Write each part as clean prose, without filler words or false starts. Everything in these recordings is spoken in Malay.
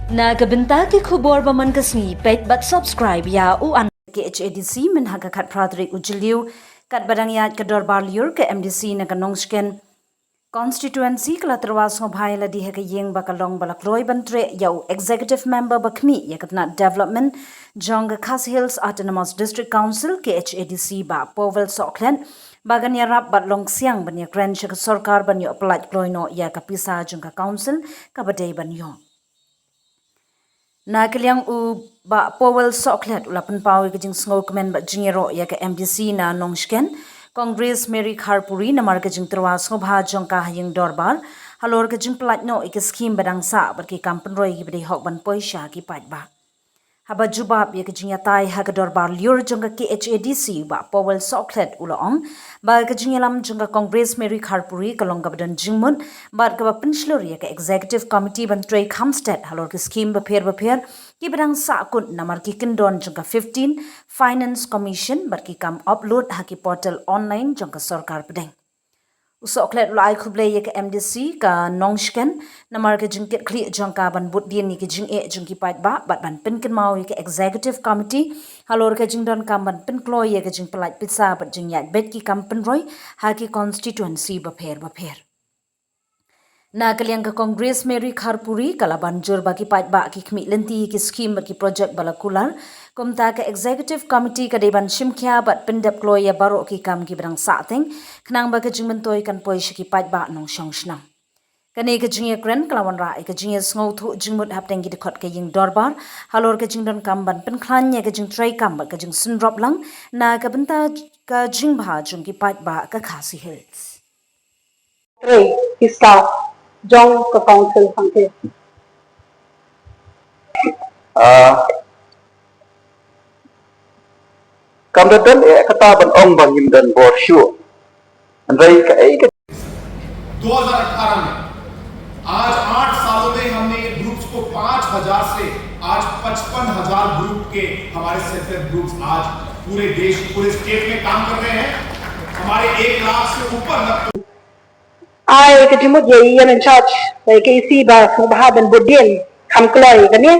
Nagabenta ki khubor baman kasni pet but subscribe ya u an ke HADC min haga khat Frederick Ujiliu kat badang yat ke dorbar liur ke MDC na kanongsken constituency kala terwas ngobhai la di heke yeng bakalong balakloi bantre yau executive member bakmi yakatna development jong Khas Hills Autonomous District Council ke HADC ba Powell Soklen bagan ya rap bat long siang ban ya kren shek sarkar ban yo aplat kloino ya kapisa jong ka council ka badai ban yo na kaliang u ba Powell Soklet ulapan pawi ke jing sngokemen ba jingero ya ke MDC na nongsken Congress Mary Kharpuri na mar ke jing terwas ngobha jong ka hayeng dorbar halor ke jing platno ik scheme badang sa bar ki kampen roi ki bede hok ban poisha ki patba haba jubab ya ke jing yatai ha ke dorbar liur jong ka HADC ba Powell Soklet ulong ba ke jing lam jong ka Congress Mary Kharpuri kalong ka badan jingmun bar ka ba penslur ya ke executive committee ban Trey Hamstead halor ke scheme ba pher ki badang sa kun namar ki kindon jong ka 15 finance commission bar ki kam upload ha ki portal online jong ka sarkar pedeng usoklet lai khuble ye ke MDC ka nongsken namar ke jingkit kli jong ka ban but din ni ke jing e jong ki pat ba bat ban pin ken mau ye ke executive committee halor ke jing don kam ban pin klo ye ke jing pelat pizza bat jing yat bet ki kam pin roi ha ki constituency ba pher na kaliang ka Congress Mary Kharpuri kala banjur bagi pat ba ki khmi lenti ki scheme ki project bala kular kumta ka executive committee ka deban shimkhya bat pendep kloya baro ki kam ki brang sateng khnang ba ka jingmen toy kan poi ki pat ba nong shong shnam kane ka jingye kren kalawan ra ka jingye sngo thu jingmut hap teng gi khot ka ying dorbar halor ka jingdon kam ban pen khlan ye ka jing try kam ba ka jing sun drop lang na ka benta ka jing bha jung ki pat ba ka Khasi Hills Isa Jong ke council hangke. Kamdatan kata ban ong bangin dan borshu. Andai ka 2018 में आज 8 सालों में हमने ये ग्रुप्स को 5,000 से आज 55,000 ग्रुप के हमारे सेल्फ हेल्प ग्रुप्स आज पूरे देश पूरे स्टेट में काम कर रहे हैं हमारे 1 लाख से ऊपर Ai ke timut ye yen in charge by ke isi ba ngobha ban budien kam kloi kani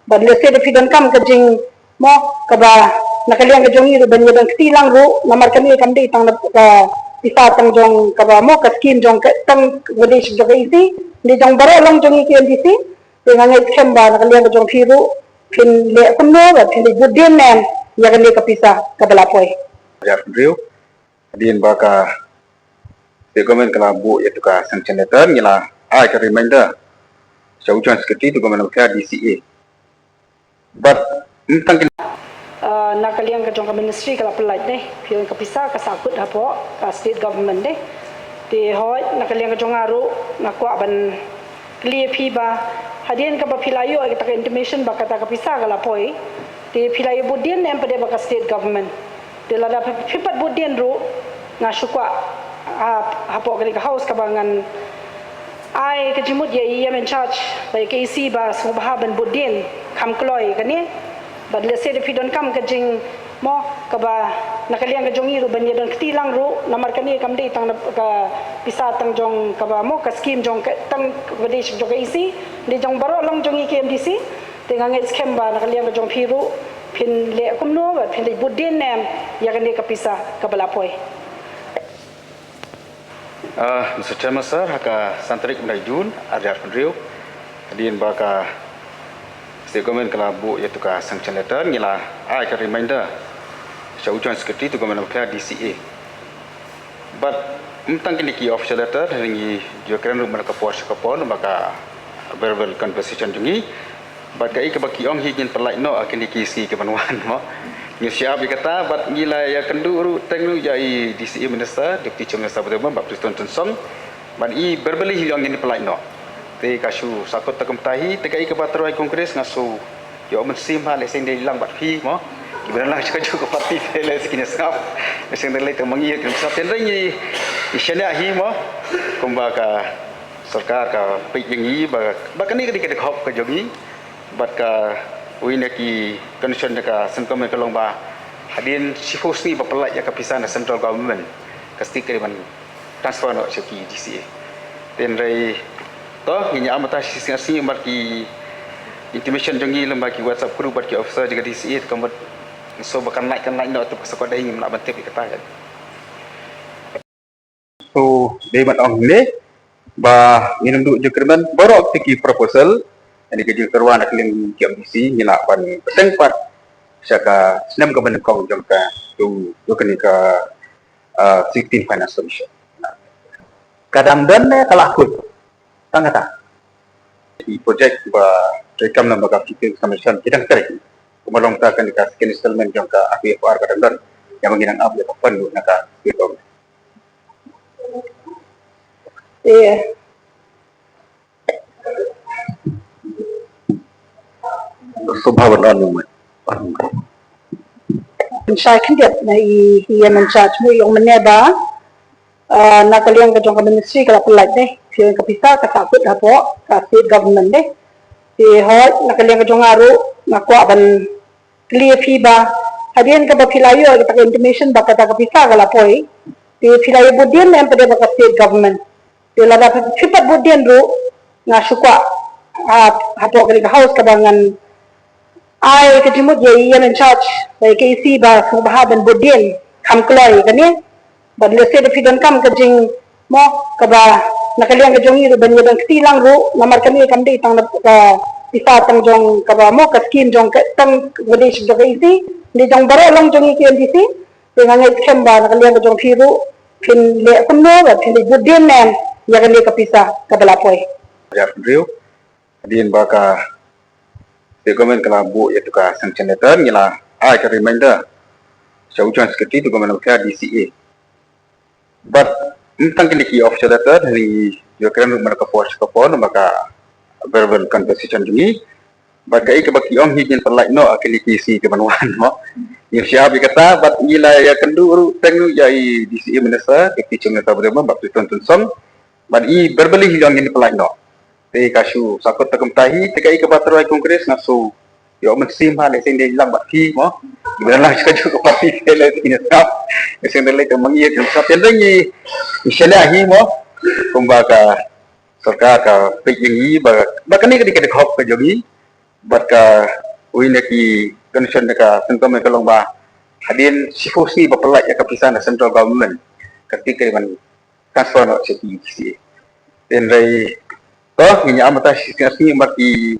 ba le se de fidan kam ke jing mo ka ba nakaliang ke jongi ru ban ye ban tilang ru namar kami kam de tang ka isa tang jong ka ba mo ka scheme jong ka tang videsh jong isi ni jong bare long jongi ke ndisi de ngai kem ba nakaliang ke jong phiru phin le kum no ba phin budien nem ya kan ka pisa ka bala poi ya riu din baka government kala bu ya tuka sanction letter ngila ai ka reminder so ujan seketi tu government ka DCA but tentang nakaliang ka jong ka ministry kala pelai deh pion ka pisa ka sakut hapo ka state government deh ti hoi nakaliang ka jong aru nakwa ban clear phi ba hadien ka ba philayo ka ta intimation ba ka ta ka pisa kala poi ti philayo budien nem pade ba ka state government ti lada phipat budien ru ngasukwa hapo ka house ka bangan ai ka jimut ye yem in charge by ke isi ba subha ban budien kam kloi kani bad le se de pidon kam ka jing mo ka ba nakaliang ka jongi ru ban ye don ktilang ru namar kani kam de tang ka pisa tang jong ka ba mo ka scheme jong ka tang videsh jong ka isi de jong baro long jongi ke MDC te ngange schem ba nakaliang ka jong phiru phin le kum no ba phin de budien nem ya kani ka pisa ka bala poi Mr. Chairman sir haka santrik mendai Jun Arjat Pendriu din baka state government kala bu ya tuka sanction letter ngila ai ka reminder so ujan seketi tu government ka DCA but tentang kini ki official letter ngi jo keren ru mereka pos ka pon baka verbal conversation jungi but kai ka baki ong higin pelai no kini ki si ke banwan mo ni siap dikata bat gila ya kenduru tengnu jai DCA minister deputy chief minister betul bab Tristan Tonsong ban I berbeli hilang ini pelai no te kasu sakot takum tahi te kai ke batroi kongres ngasu yo men sim hal sing de hilang bat phi mo kiberan lah cakap ke parti le skin skap sing de le te mangi ke sa ten ni isya hi mo kumba ka sarkar ka pik yangi ba kani ke de khop ka jogi bat ka wina ki condition ka senkom ka longba hadin sifus ni bapalai ya ka pisana central government ka stick ke man transfer no ki DCA ten rai to nginya amata sisi marki intimation jongi lembaga WhatsApp group bagi officer juga DCA kemudian so bahkan naikkan no tu sekolah ingin nak bantu kita kan. So dia matang ni bah minum duk jukreman baru tiki proposal ini kerja terwan nak keling KMDC ni nak ban petengpat saka senam ke benekong jangka tu kini ke 16 finance solution. Kadang dan kalau aku tangata di projek rekam lembaga fikir commission kita cari kemalong ta kan dikasih installment jangka APFR kadang dan yang menginang apa ya pandu naka gitu. Subhawan anu Saya kendiat na iya men-charge mo yung maneba nakaliang ka jong ministry kala pelaj deh yung kapisa kasaput hapo ka state government deh di hot nakaliang ka jong aru nakwa ban clear fee ba hadian ka ba pilayo ka intimation ba ka kapisa kala poi di pilayo budian na pada ba state government di lada pipat budian ru nga sukwa hapo ka house ka bangan ai kejimut ye iya men-charge baik isi ba subha dan budian kam kloi kani badle se defidan kam kejing mo kaba nakaliang kejong iru ban yedang tilang ru namar kami kam de tang isa tang jong kaba mo ka scheme jong tang videsh jong isi ni jong bare long jong ki MDC dengan ngai ba nakaliang kejong phiru phin le kumno ba phin budian men ya kali kapisa kabala poi ya Rio din baka dokumen kelabu iaitu ka sanction letter nila ke reminder sa ujian seperti itu dokumen ka DCA but tentang kini key officer letter ni yo keren mereka force ke pon maka verbal conversation ini baka ke baki om hijin pelak no akili kisi ke manuan mo yang siap kata but gila ya kendu tengnu jai DCA minister ke teaching letter berapa bab tuntun song but I verbally hilang ini pelak no te kasu sakot takumtahi tekai ke baterai kongres nasu yo mensim hal sing de lang baki mo benar ka ju parti fele ini tap sing de le mangi ke sa pendeng misalnya hi mo kumbaga sarkar ka pijingi bakani ka dikade khop ka jogi baka uine ki concern ka tentu me kalong ba hadin sifusi bapelak ya kapisan central government ketika man transfer no CPC dan rai ini amata sisi mati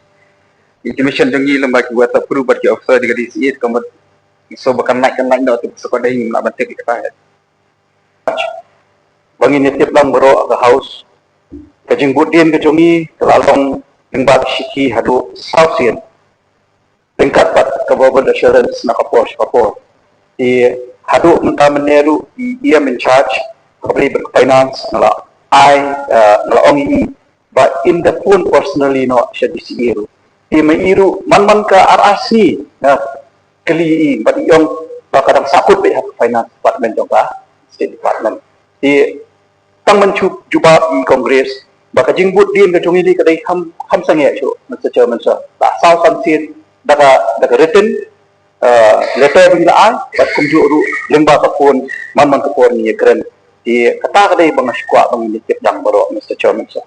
intimation jongi lembaga WhatsApp group bagi officer di DCA kemudian so bahkan naikkan no tu sekolah ingin nak bantu kita ya bangin nitip lang bro ke house kajing budin ke jongi kelalong lembaga siki hadu sausian tingkat pat kebawa assurance nak kapor di hadu mentah meneru ia men-charge kabli finance nala nala ongi but in the phone personally no siya disiiru di mairu man ka RRC na kali but yung bakadang sakot ba finance department juga state department di tang mencup juba di congress baka jingbut din ka jungili kadai ham sange so Mr. Chairman sir ta saw sansit daga written letter bila ay but kumjuru lemba ka phone man ka phone ni kren di kata kadai bang skwa bang nitip dang baro Mr. Chairman sir